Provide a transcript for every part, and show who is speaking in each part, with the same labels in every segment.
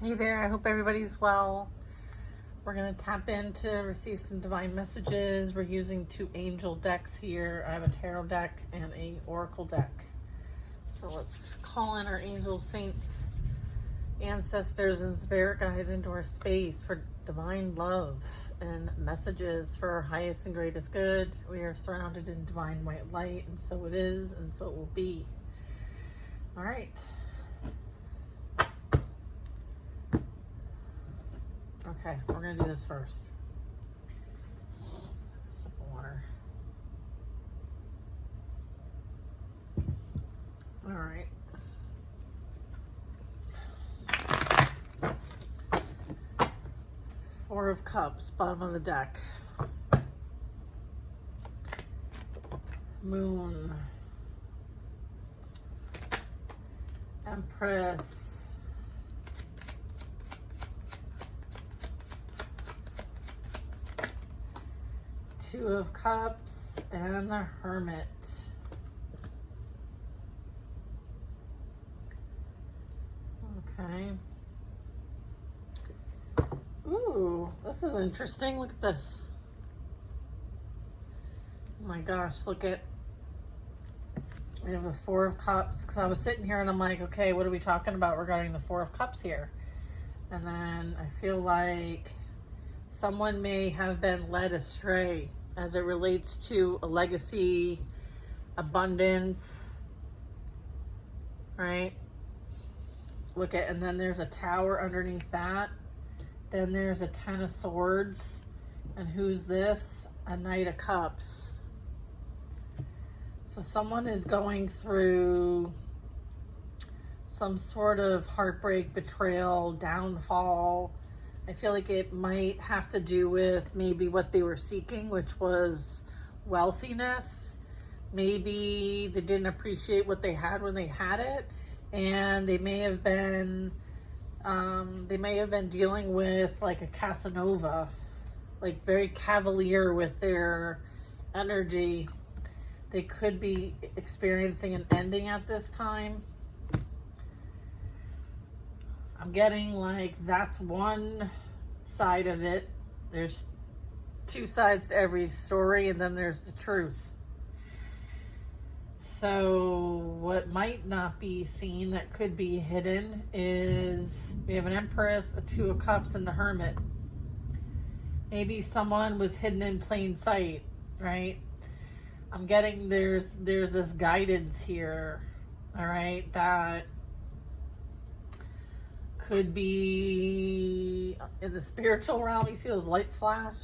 Speaker 1: Hey there, I hope everybody's well. We're going to tap in to receive some divine messages. We're using two angel decks here. I have a tarot deck and a oracle deck. So let's call in our angel saints, ancestors, and spirit guides into our space for divine love and messages for our highest and greatest good. We are surrounded in divine white light, and so it is, and so it will be. All right. Okay, we're going to do this first. Sip of water. All right. Four of Cups, bottom of the deck. Moon. Empress. Two of Cups and the Hermit. Okay. Ooh, this is interesting. Look at this. Oh my gosh, look at, we have the Four of Cups. Because I was sitting here and I'm like, okay, what are we talking about regarding the Four of Cups here? And then I feel like someone may have been led astray as it relates to a legacy, abundance, right? Look at, and then there's a tower underneath that. Then there's a Ten of Swords. And who's this? A Knight of Cups. So someone is going through some sort of heartbreak, betrayal, downfall. I feel like it might have to do with maybe what they were seeking, which was wealthiness. Maybe they didn't appreciate what they had when they had it, and they may have been dealing with like a Casanova, like very cavalier with their energy. They could be experiencing an ending at this time. I'm getting like that's one side of it. There's two sides to every story, and then there's the truth. So what might not be seen that could be hidden is we have an Empress, a Two of Cups, and the Hermit. Maybe someone was hidden in plain sight, right? I'm getting there's this guidance here, all right, that could be in the spiritual realm. You see those lights flash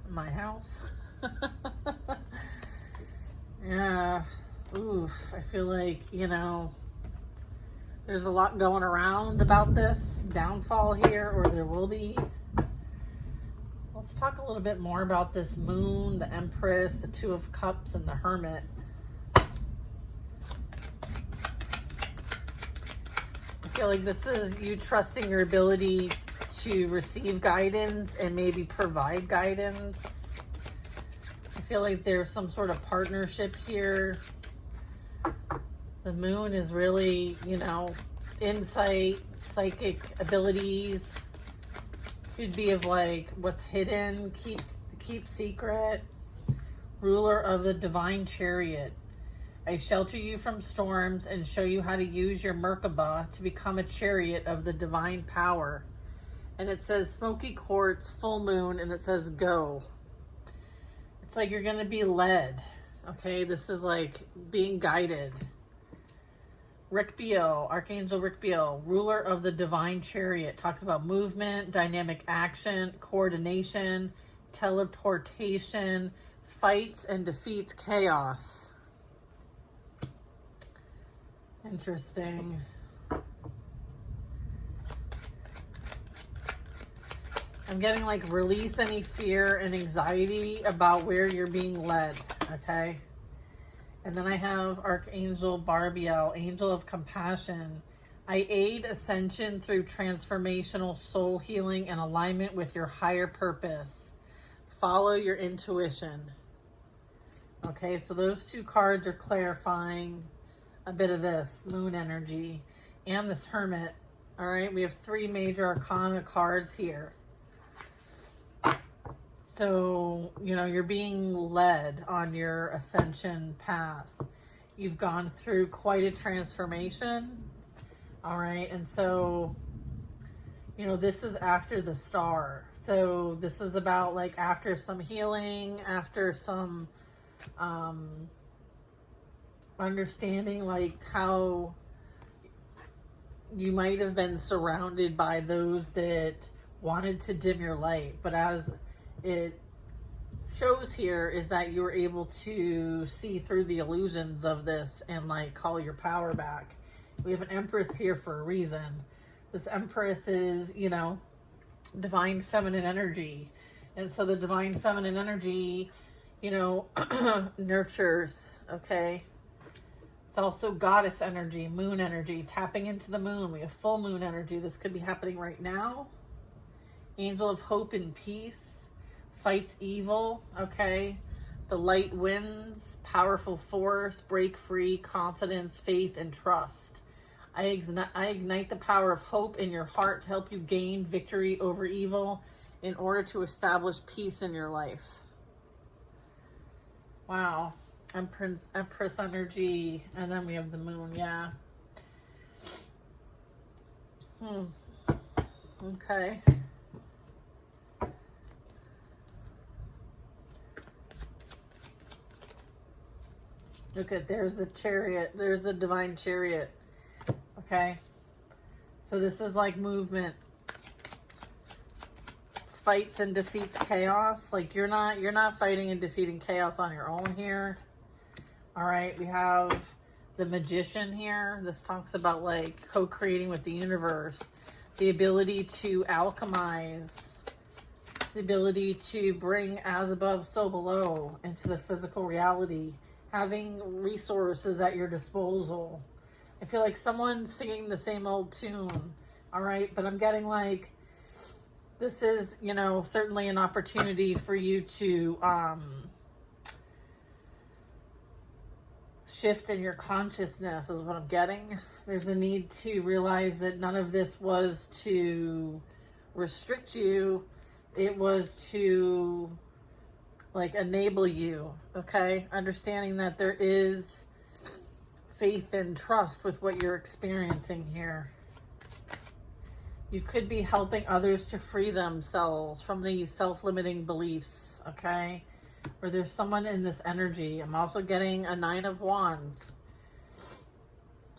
Speaker 1: in my house? Yeah. Oof. I feel like, there's a lot going around about this downfall here, or there will be. Let's talk a little bit more about this moon, the Empress, the Two of Cups, and the Hermit. I feel like this is you trusting your ability to receive guidance and maybe provide guidance. I feel like there's some sort of partnership here. The moon is really, insight, psychic abilities. Could be of like what's hidden, keep secret. Ruler of the divine chariot. I shelter you from storms and show you how to use your Merkaba to become a chariot of the divine power. And it says smoky quartz, full moon, and it says go. It's like you're going to be led. Okay, this is like being guided. Rick Beal, Archangel Rick Beal, ruler of the divine chariot, talks about movement, dynamic action, coordination, teleportation, fights and defeats chaos. Interesting. I'm getting like release any fear and anxiety about where you're being led, okay? And then I have Archangel Barbiel, Angel of Compassion. I aid ascension through transformational soul healing and alignment with your higher purpose. Follow your intuition. Okay, so those two cards are clarifying a bit of this moon energy and this Hermit. All right, we have 3 major arcana cards here. So, you know, you're being led on your ascension path. You've gone through quite a transformation. All right, and so, you know, this is after the star. So this is about like after some healing, after some understanding like how you might have been surrounded by those that wanted to dim your light, but as it shows here is that you were able to see through the illusions of this and like call your power back. We have an Empress here for a reason. This Empress is, you know, divine feminine energy. And so the divine feminine energy, you know, nurtures, okay? It's also goddess energy, moon energy, tapping into the moon. We have full moon energy. This could be happening right now. Angel of hope and peace, fights evil, okay? The light wins, powerful force, break free, confidence, faith, and trust. I ignite the power of hope in your heart to help you gain victory over evil in order to establish peace in your life. Wow. Empress energy. And then we have the moon. Yeah. Okay. Look at, there's the chariot. There's the divine chariot. Okay. So this is like movement. Fights and defeats chaos. Like you're not fighting and defeating chaos on your own here. All right. We have the magician here. This talks about like co-creating with the universe. The ability to alchemize. The ability to bring as above, so below into the physical reality. Having resources at your disposal. I feel like someone's singing the same old tune, all right? But I'm getting like, this is, you know, certainly an opportunity for you to shift in your consciousness is what I'm getting. There's a need to realize that none of this was to restrict you. It was to like enable you, okay? Understanding that there is faith and trust with what you're experiencing here. You could be helping others to free themselves from these self-limiting beliefs, okay? Or there's someone in this energy. I'm also getting a 9 of Wands.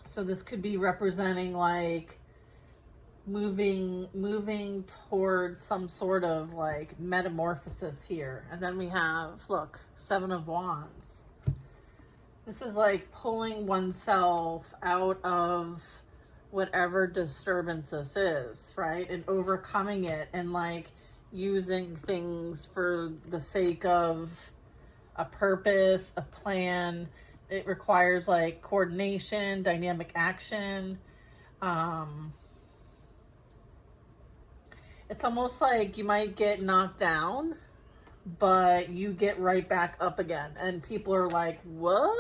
Speaker 1: So this could be representing like moving towards some sort of like metamorphosis here. And then we have, look, 7 of Wands. This is like pulling oneself out of whatever disturbance this is, right? And overcoming it and like using things for the sake of a purpose, a plan. It requires like coordination, dynamic action. It's almost like you might get knocked down, but you get right back up again. And people are like, what?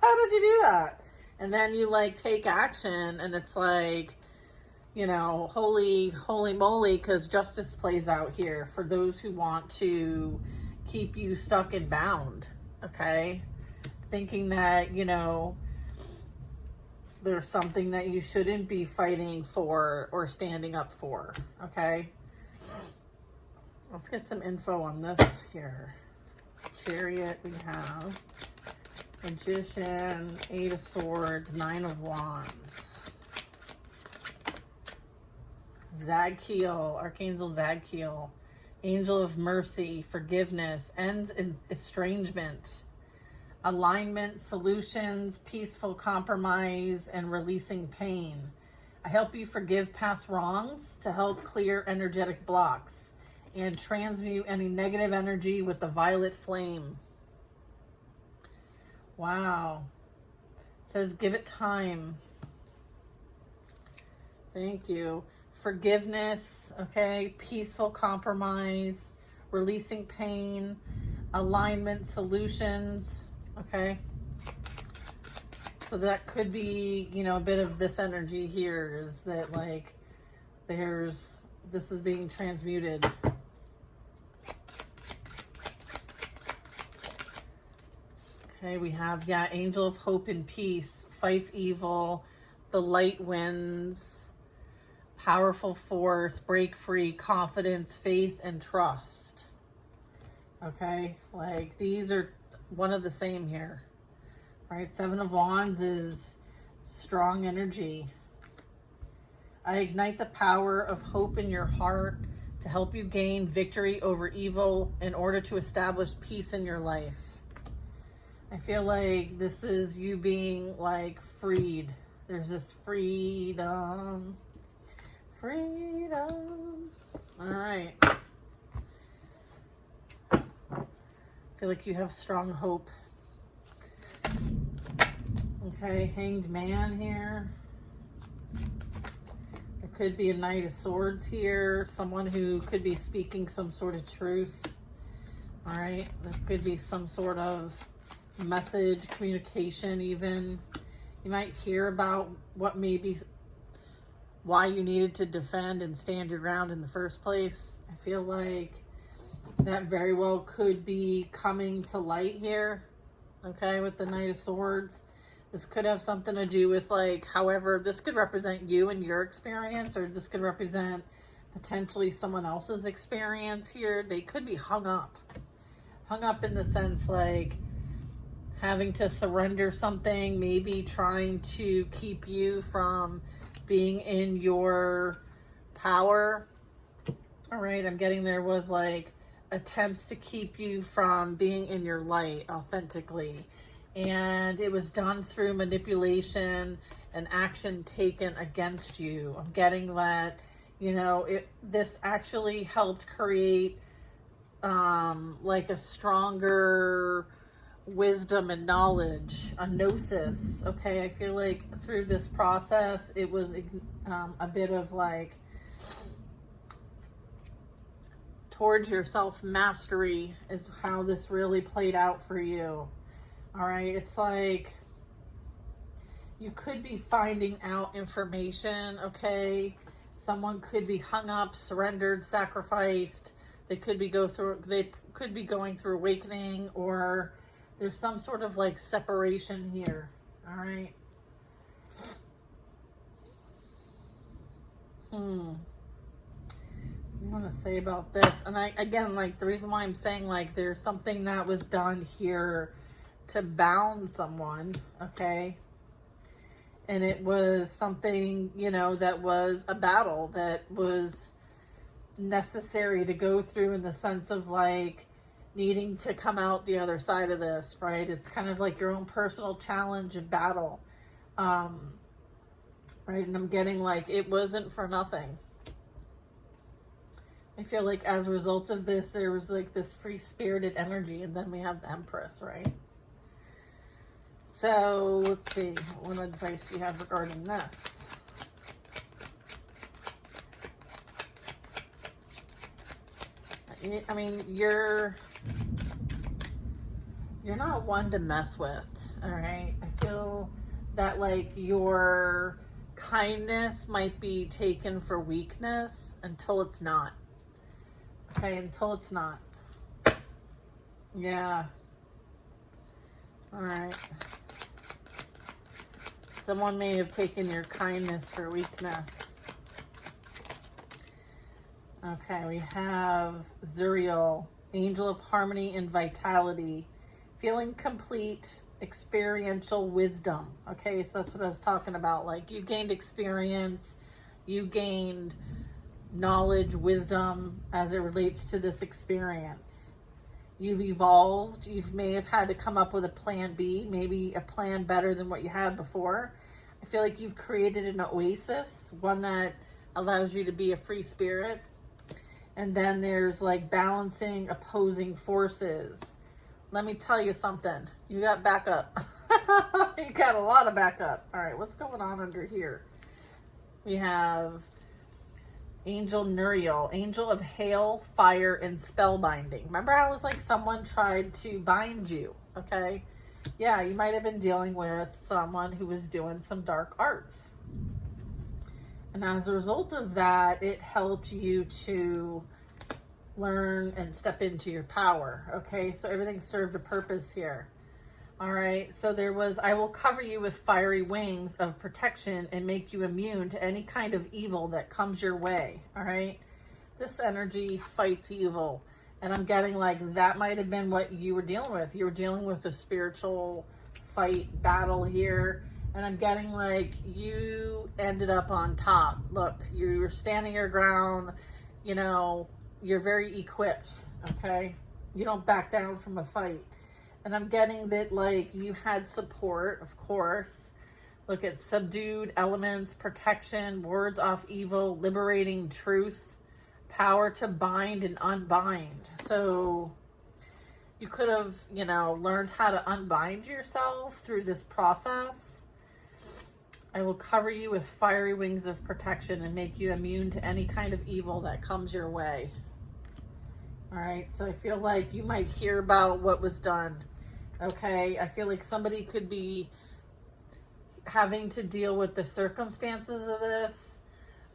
Speaker 1: How did you do that? And then you like take action and it's like, you know, holy moly, because justice plays out here for those who want to keep you stuck and bound, okay? Thinking that, you know, there's something that you shouldn't be fighting for or standing up for, okay? Let's get some info on this here. Chariot we have. Magician, 8 of Swords, 9 of Wands. Zadkiel, Archangel Zadkiel. Angel of Mercy, forgiveness, ends in estrangement. Alignment, solutions, peaceful compromise, and releasing pain. I help you forgive past wrongs to help clear energetic blocks and transmute any negative energy with the violet flame. Wow. It says, give it time. Thank you. Forgiveness, okay? Peaceful compromise, releasing pain, alignment, solutions, okay? So that could be, you know, a bit of this energy here is that like this is being transmuted. Okay, we have, yeah, angel of hope and peace, fights evil, the light wins, powerful force, break free, confidence, faith, and trust. Okay, like these are one of the same here, right? Seven of Wands is strong energy. I ignite the power of hope in your heart to help you gain victory over evil in order to establish peace in your life. I feel like this is you being like freed. There's this freedom. Freedom. All right. I feel like you have strong hope. Okay, Hanged Man here. There could be a Knight of Swords here. Someone who could be speaking some sort of truth. All right. There could be some sort of message, communication even. You might hear about what maybe why you needed to defend and stand your ground in the first place. I feel like that very well could be coming to light here. Okay, with the Knight of Swords. This could have something to do with like, however, this could represent you and your experience, or this could represent potentially someone else's experience here. They could be hung up. Hung up in the sense like having to surrender something, maybe trying to keep you from being in your power. All right, I'm getting there was like attempts to keep you from being in your light authentically. And it was done through manipulation and action taken against you. I'm getting that, you know, this actually helped create like a stronger wisdom and knowledge, a gnosis. Okay, I feel like through this process it was a bit of like towards your self-mastery is how this really played out for you. All right, it's like you could be finding out information. Okay, someone could be hung up, surrendered, sacrificed. They could be going through awakening, or there's some sort of like separation here. All right. You want to say about this? And again, like the reason why I'm saying like there's something that was done here to bound someone. Okay. And it was something, you know, that was a battle that was necessary to go through in the sense of like needing to come out the other side of this, right? It's kind of like your own personal challenge and battle. Right? And I'm getting like, it wasn't for nothing. I feel like as a result of this, there was like this free-spirited energy, and then we have the Empress, right? So let's see, what advice do you have regarding this? I mean, you're not one to mess with, all right? I feel that like your kindness might be taken for weakness until it's not. Okay, until it's not. Yeah. All right. Someone may have taken your kindness for weakness. Okay, we have Zuriel, Angel of Harmony and Vitality, feeling complete, experiential wisdom. Okay, so that's what I was talking about. Like you gained experience, you gained knowledge, wisdom as it relates to this experience. You've evolved. You may have had to come up with a plan B, maybe a plan better than what you had before. I feel like you've created an oasis, one that allows you to be a free spirit. And then there's like balancing opposing forces. Let me tell you something. You got backup. You got a lot of backup. All right, what's going on under here? We have Angel Nuriel, Angel of Hail, Fire, and Spellbinding. Remember how it was like someone tried to bind you, okay? Yeah, you might have been dealing with someone who was doing some dark arts. And as a result of that, it helped you to learn and step into your power. Okay, so everything served a purpose here. All right, so there was, I will cover you with fiery wings of protection and make you immune to any kind of evil that comes your way. All right, this energy fights evil. And I'm getting like that might have been what you were dealing with. You were dealing with a spiritual fight, battle here. And I'm getting like you ended up on top. Look, you were standing your ground. You know, you're very equipped, okay? You don't back down from a fight. And I'm getting that like you had support, of course. Look at subdued elements, protection, words off evil, liberating truth, power to bind and unbind. So you could have, you know, learned how to unbind yourself through this process. I will cover you with fiery wings of protection and make you immune to any kind of evil that comes your way. All right, so I feel like you might hear about what was done. Okay, I feel like somebody could be having to deal with the circumstances of this.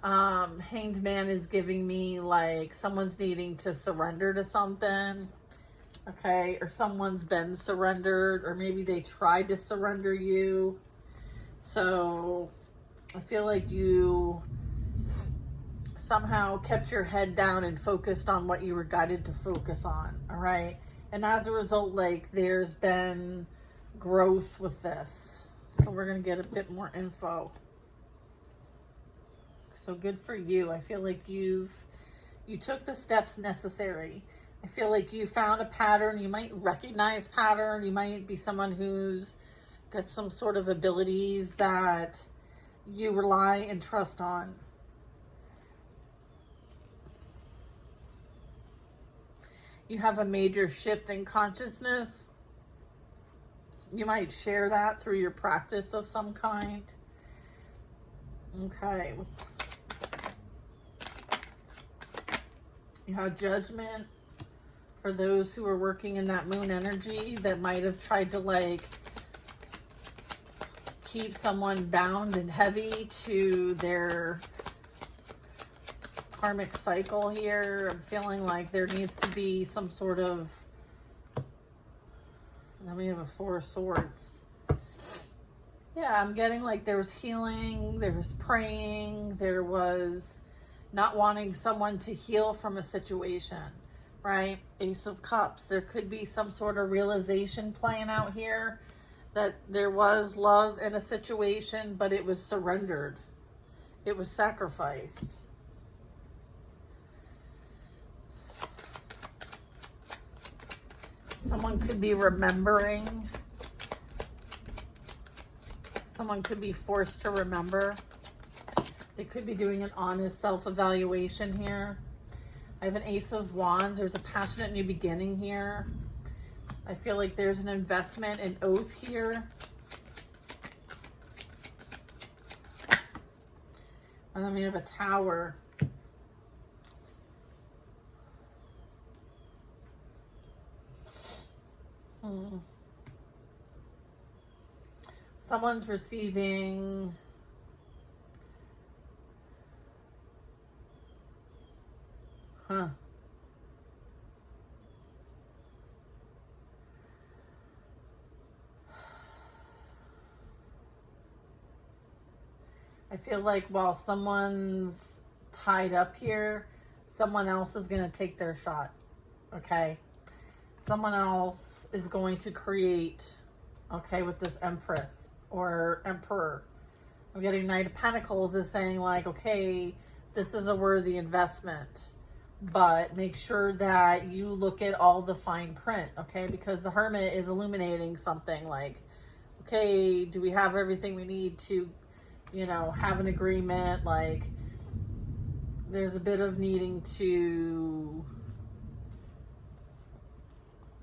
Speaker 1: Hanged Man is giving me like someone's needing to surrender to something. Okay, or someone's been surrendered, or maybe they tried to surrender you. So I feel like you somehow kept your head down and focused on what you were guided to focus on. All right. And as a result, like there's been growth with this. So we're going to get a bit more info. So good for you. I feel like you took the steps necessary. I feel like you found a pattern. You might recognize pattern. You might be someone who's got some sort of abilities that you rely and trust on. You have a major shift in consciousness. You might share that through your practice of some kind. Okay, you have judgment for those who are working in that moon energy that might have tried to like keep someone bound and heavy to their karmic cycle here. I'm feeling like there needs to be some sort of, and then we have a Four of Swords. Yeah, I'm getting like there was healing, there was praying, there was not wanting someone to heal from a situation, right? Ace of Cups. There could be some sort of realization playing out here that there was love in a situation, but it was surrendered. It was sacrificed. Someone could be remembering. Someone could be forced to remember. They could be doing an honest self-evaluation here. I have an Ace of Wands. There's a passionate new beginning here. I feel like there's an investment and oath here. And then we have a Tower. Someone's receiving I feel like while someone's tied up here, someone else is going to take their shot. Okay? Someone else is going to create, okay, with this Empress or Emperor. I'm getting Knight of Pentacles is saying like, okay, this is a worthy investment, but make sure that you look at all the fine print, okay? Because the Hermit is illuminating something like, okay, do we have everything we need to, you know, have an agreement? Like, there's a bit of needing to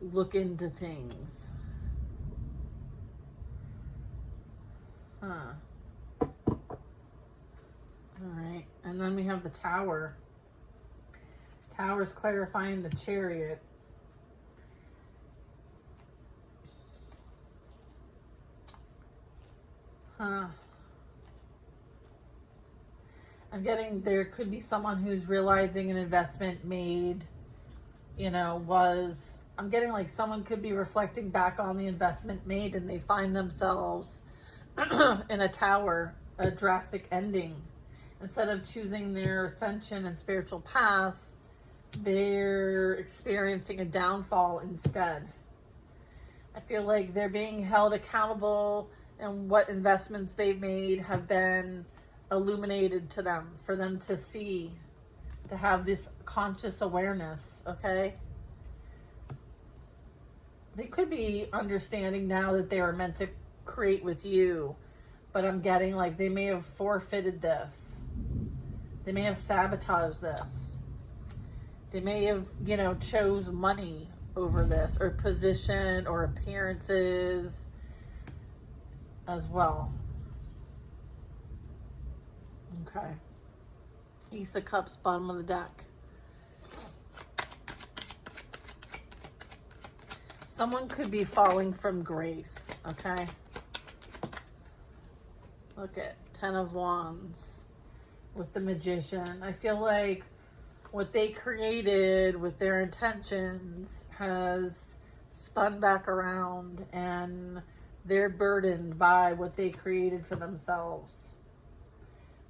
Speaker 1: look into things. All right, and then we have the Tower. Tower's clarifying the Chariot. I'm getting there could be someone who's realizing an investment made, I'm getting like someone could be reflecting back on the investment made and they find themselves in a tower, a drastic ending. Instead of choosing their ascension and spiritual path, they're experiencing a downfall instead. I feel like they're being held accountable and what investments they've made have been illuminated to them for them to see, to have this conscious awareness, okay? They could be understanding now that they were meant to create with you, but I'm getting like they may have forfeited this. They may have sabotaged this. They may have, chose money over this, or position, or appearances as well. Okay. Ace of Cups, bottom of the deck. Someone could be falling from grace, okay? Look at Ten of Wands with the Magician. I feel like what they created with their intentions has spun back around and they're burdened by what they created for themselves.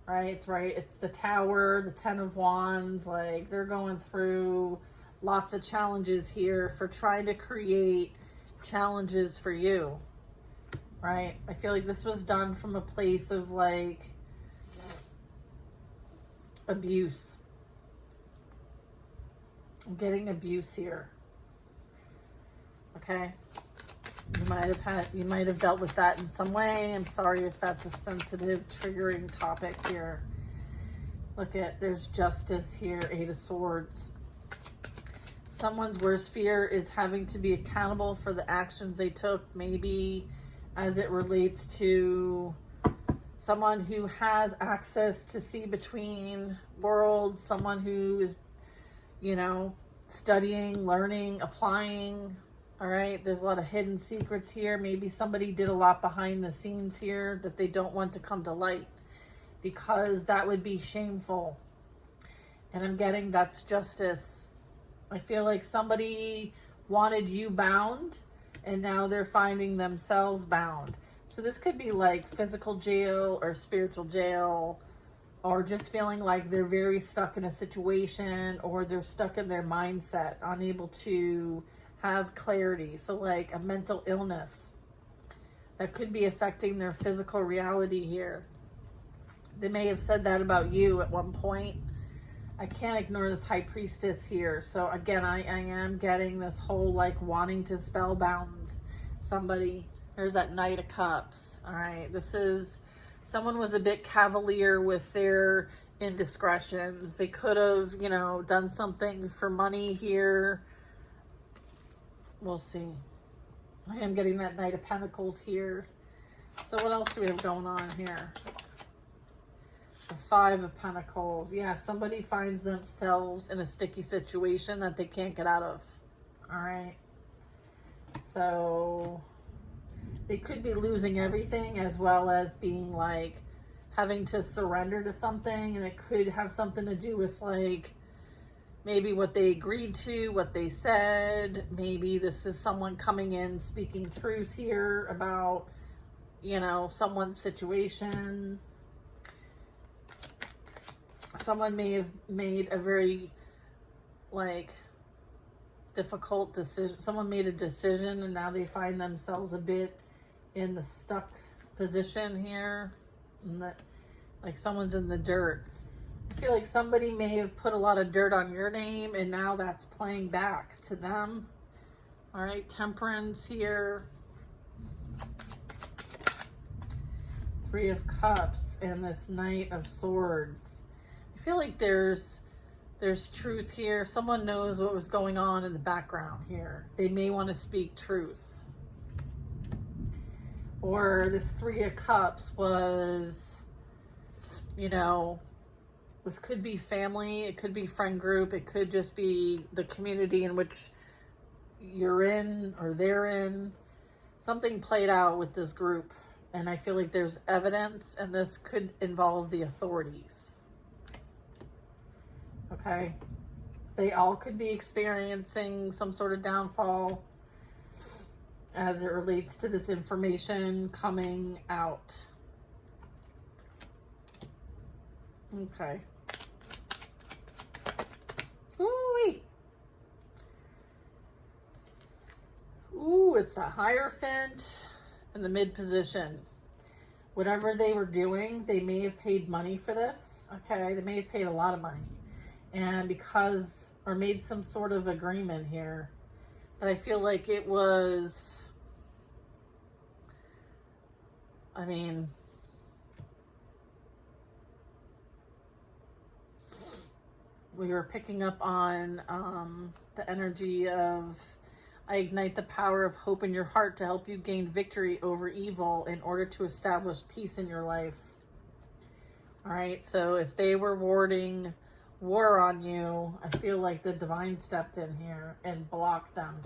Speaker 1: Right? It's the Tower, the Ten of Wands. Like, they're going through lots of challenges here for trying to create challenges for you. Right? I feel like this was done from a place of like abuse. I'm getting abuse here. Okay? You might have dealt with that in some way. I'm sorry if that's a sensitive, triggering topic here. Look at, there's Justice here, Eight of Swords. Someone's worst fear is having to be accountable for the actions they took, maybe as it relates to someone who has access to see between worlds, someone who is, studying, learning, applying. All right, there's a lot of hidden secrets here. Maybe somebody did a lot behind the scenes here that they don't want to come to light because that would be shameful. And I'm getting that's justice. I feel like somebody wanted you bound and now they're finding themselves bound. So this could be like physical jail or spiritual jail, or just feeling like they're very stuck in a situation, or they're stuck in their mindset, unable to have clarity. So like a mental illness that could be affecting their physical reality here. They may have said that about you at one point. I can't ignore this High Priestess here. So again, I am getting this whole like wanting to spellbound somebody. There's that Knight of Cups. All right, this is someone was a bit cavalier with their indiscretions. They could have, done something for money here. We'll see. I am getting that Knight of Pentacles here. So what else do we have going on here? The Five of Pentacles. Yeah, somebody finds themselves in a sticky situation that they can't get out of. All right. So they could be losing everything, as well as being like having to surrender to something. And it could have something to do with like maybe what they agreed to, what they said. Maybe this is someone coming in speaking truth here about, someone's situation. Someone may have made a very like difficult decision. Someone made a decision and now they find themselves a bit in the stuck position here. And that, like, someone's in the dirt. I feel like somebody may have put a lot of dirt on your name and now that's playing back to them. All right, Temperance here. Three of Cups and this Knight of Swords. I feel like there's truth here. Someone knows what was going on in the background here. They may want to speak truth. Or this Three of Cups was, this could be family, it could be friend group, it could just be the community in which you're in or they're in. Something played out with this group And I feel like there's evidence, and this could involve the authorities. Okay? They all could be experiencing some sort of downfall as it relates to this information coming out. Okay. Ooh-wee. Ooh, it's the Hierophant in the mid position. Whatever they were doing, they may have paid money for this. Okay, they may have paid a lot of money. And because, or made some sort of agreement here. But I feel like it was, I mean, we were picking up on the energy of, I ignite the power of hope in your heart to help you gain victory over evil in order to establish peace in your life. All right, so if they were warding war on you, I feel like the divine stepped in here and blocked them.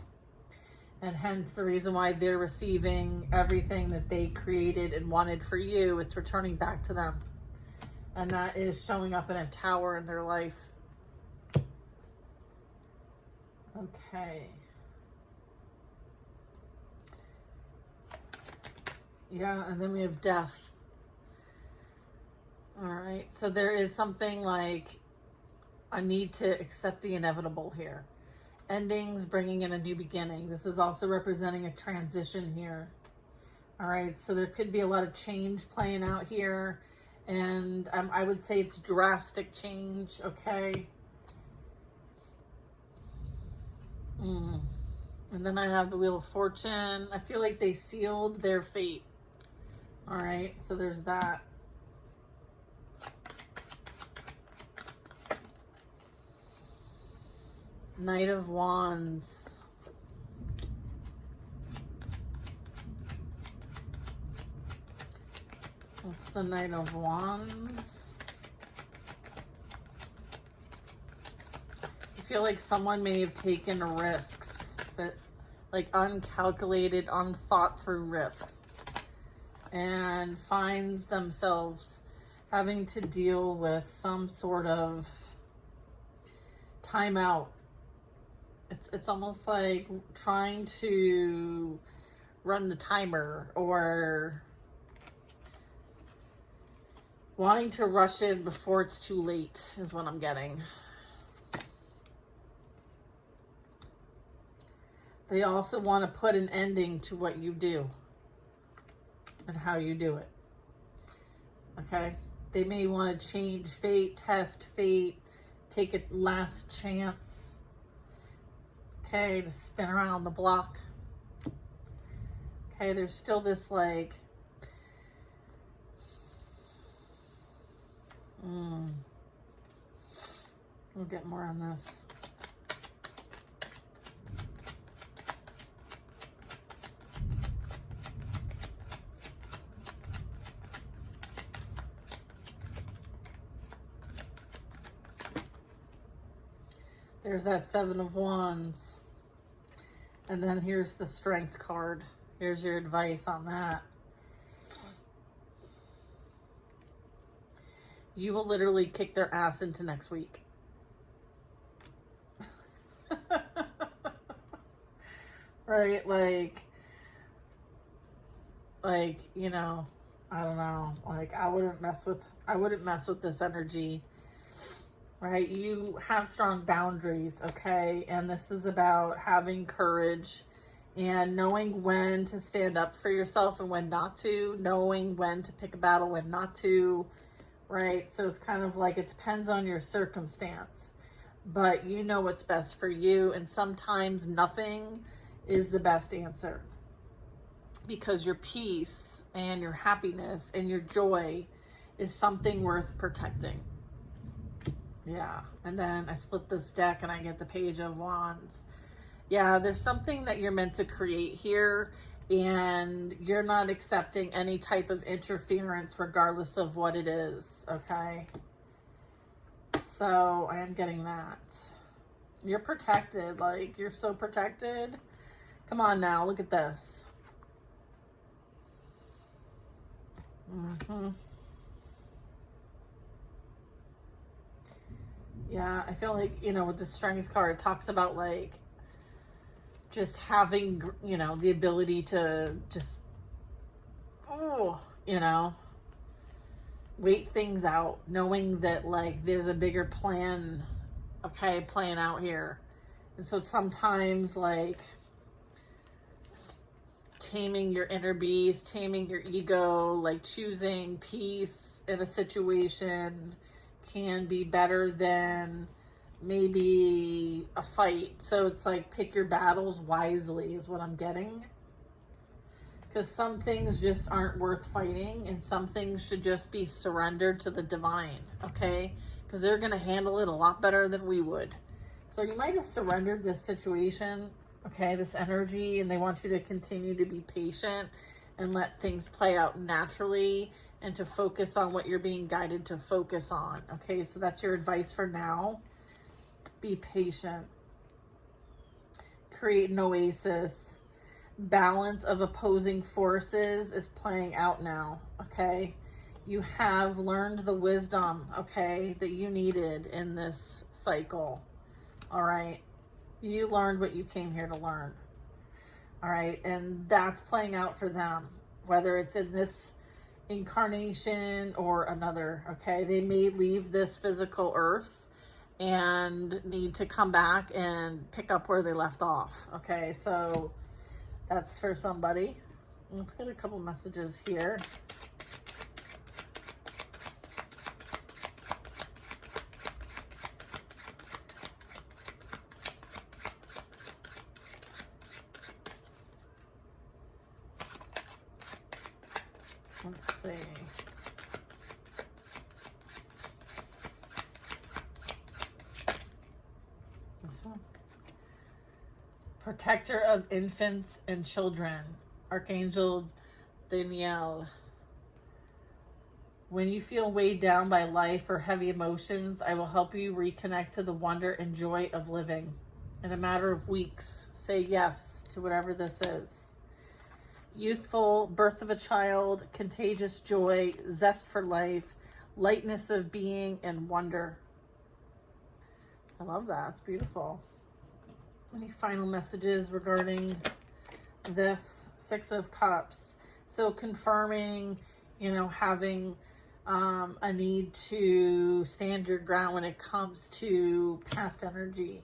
Speaker 1: And hence the reason why they're receiving everything that they created and wanted for you, it's returning back to them. And that is showing up in a tower in their life. Okay. Yeah, and then we have death. All right, so there is something like a need to accept the inevitable here. Endings, bringing in a new beginning. This is also representing a transition here. All right, so there could be a lot of change playing out here. And I would say it's drastic change, okay? And then I have the Wheel of Fortune. I feel like they sealed their fate. All right, so there's that. Knight of Wands. What's the Knight of Wands? I feel like someone may have taken risks, but like uncalculated, unthought through risks, and finds themselves having to deal with some sort of timeout. It's almost like trying to run the timer or wanting to rush in before it's too late is what I'm getting. They also want to put an ending to what you do and how you do it. Okay? They may want to change fate, test fate, take a last chance. Okay, to spin around the block. Okay, there's still this like, we'll get more on this. There's that Seven of Wands. And then here's the Strength card. Here's your advice on that. You will literally kick their ass into next week. Right? Like, you know, I don't know. Like, I wouldn't mess with this energy. Right? You have strong boundaries, okay? And this is about having courage and knowing when to stand up for yourself and when not to, knowing when to pick a battle, when not to, right? So it's kind of like it depends on your circumstance, but you know what's best for you. And sometimes nothing is the best answer because your peace and your happiness and your joy is something worth protecting. Yeah, and then I split this deck and I get the Page of Wands. Yeah, there's something that you're meant to create here, and you're not accepting any type of interference regardless of what it is, okay? So I am getting that. You're protected, like, you're so protected. Come on now, look at this. Mm-hmm. Yeah, I feel like, with the strength card, it talks about like just having, the ability to just, oh, wait things out, knowing that like there's a bigger plan, okay, playing out here. And so sometimes like taming your inner beast, taming your ego, like choosing peace in a situation can be better than maybe a fight. So it's like pick your battles wisely is what I'm getting. Because some things just aren't worth fighting, and some things should just be surrendered to the divine, okay? Because they're going to handle it a lot better than we would. So you might have surrendered this situation, okay, this energy, and they want you to continue to be patient and let things play out naturally and to focus on what you're being guided to focus on, okay? So that's your advice for now. Be patient. Create an oasis. Balance of opposing forces is playing out now, okay? You have learned the wisdom, okay, that you needed in this cycle, all right? You learned what you came here to learn, all right? And that's playing out for them, whether it's in this incarnation or another, okay? They may leave this physical earth and need to come back and pick up where they left off, okay? So that's for somebody. Let's get a couple messages here. Let's see. This one. Protector of infants and children, Archangel Daniel. When you feel weighed down by life or heavy emotions, I will help you reconnect to the wonder and joy of living. In a matter of weeks, say yes to whatever this is. Youthful, birth of a child, contagious joy, zest for life, lightness of being, and wonder. I love that. It's beautiful. Any final messages regarding this? Six of Cups. So confirming, having a need to stand your ground when it comes to past energy.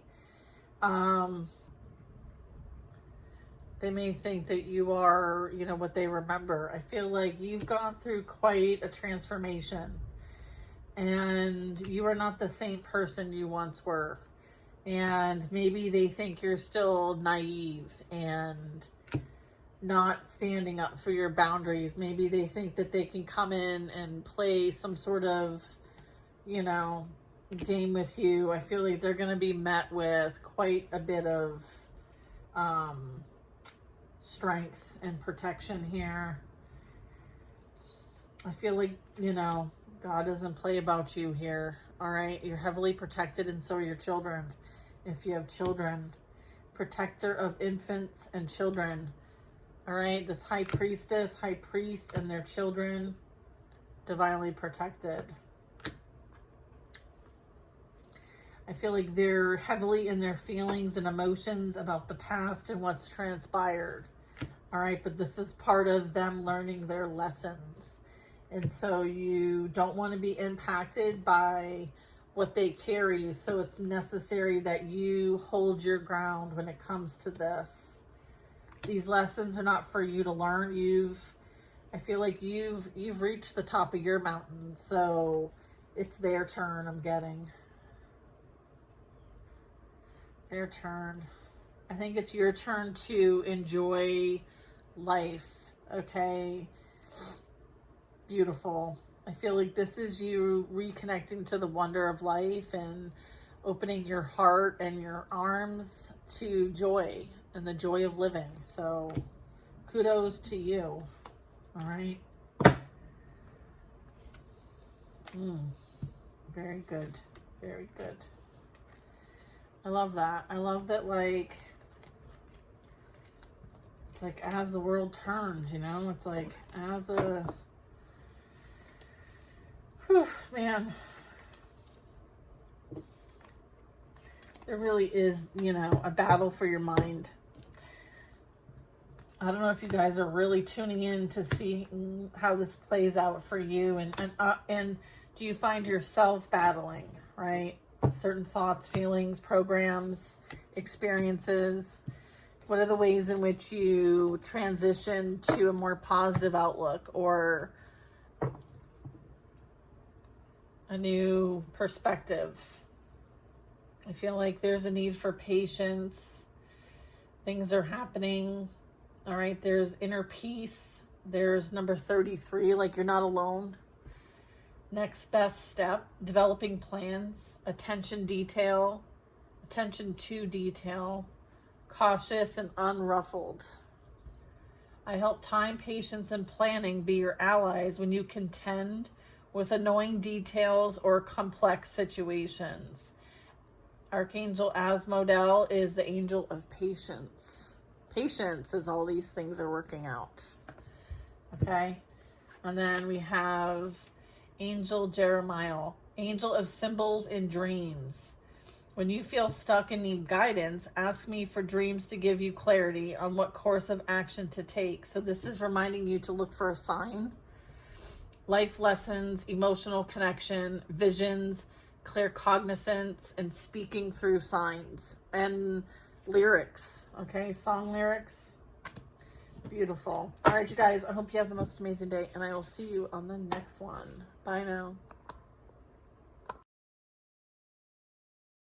Speaker 1: They may think that you are, what they remember. I feel like you've gone through quite a transformation, and you are not the same person you once were. And maybe they think you're still naive and not standing up for your boundaries. Maybe they think that they can come in and play some sort of, game with you. I feel like they're going to be met with quite a bit of strength and protection here. I feel like, God doesn't play about you here. All right. You're heavily protected, and so are your children. If you have children, protector of infants and children. All right. This high priest and their children, divinely protected. I feel like they're heavily in their feelings and emotions about the past and what's transpired. All right. But this is part of them learning their lessons. And so you don't want to be impacted by what they carry. So it's necessary that you hold your ground when it comes to this. These lessons are not for you to learn. I feel like you've reached the top of your mountain. So it's their turn, I'm getting. Their turn. I think it's your turn to enjoy life. Okay. Beautiful. I feel like this is you reconnecting to the wonder of life and opening your heart and your arms to joy and the joy of living. So kudos to you. All right. Very good. Very good. I love that. I love that, like, it's like as the world turns, it's like as a Whew, man. There really is, you know, a battle for your mind. I don't know if you guys are really tuning in to see how this plays out for you, and do you find yourself battling, right? Certain thoughts, feelings, programs, experiences. What are the ways in which you transition to a more positive outlook or a new perspective? I feel like there's a need for patience. Things are happening. All right, there's inner peace. There's number 33, like you're not alone. Next best step, developing plans, attention to detail, cautious and unruffled. I help time, patience, and planning be your allies when you contend with annoying details or complex situations. Archangel Asmodel is the angel of patience. Patience as all these things are working out. Okay? And then we have Angel Jeremiah, angel of symbols and dreams. When you feel stuck and need guidance, ask me for dreams to give you clarity on what course of action to take. So this is reminding you to look for a sign. Life lessons, emotional connection, visions, clear cognizance, and speaking through signs. And lyrics, okay? Song lyrics. Beautiful. All right, you guys, I hope you have the most amazing day, and I will see you on the next one. Bye now.